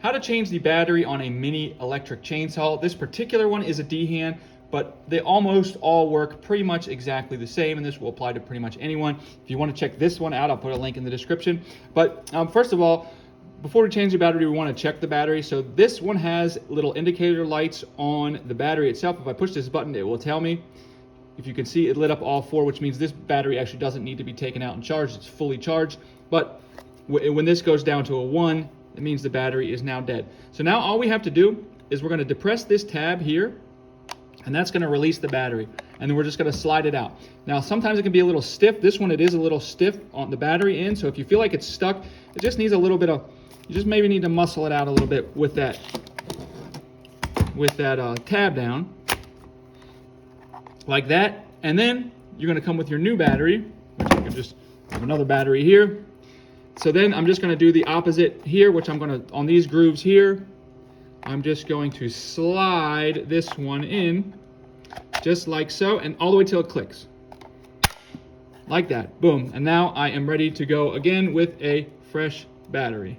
how to change the battery on a mini electric chainsaw. This particular one is a D-hand, but they almost all work pretty much exactly the same, and this will apply to pretty much anyone. If you want to check this one out, I'll put a link in the description. But first of all, before we change the battery, we want to check the battery. So this one has little indicator lights on the battery itself. If I push this button, it will tell me. If you can see, it lit up all four, which means this battery actually doesn't need to be taken out and charged. It's fully charged. But when this goes down to a 1, it means the battery is now dead. So now all we have to do is we're going to depress this tab here, and that's going to release the battery. And then we're just going to slide it out. Now, sometimes it can be a little stiff. This one, it is a little stiff on the battery end. So if you feel like it's stuck, it just needs a little bit of, you just maybe need to muscle it out a little bit with that tab down, like that. And then you're going to come with your new battery, which you can just have another battery here. So then I'm just going to do the opposite here, which I'm going to, on these grooves here, I'm just going to slide this one in, just like so, and all the way till it clicks. Like that, boom. And now I am ready to go again with a fresh battery.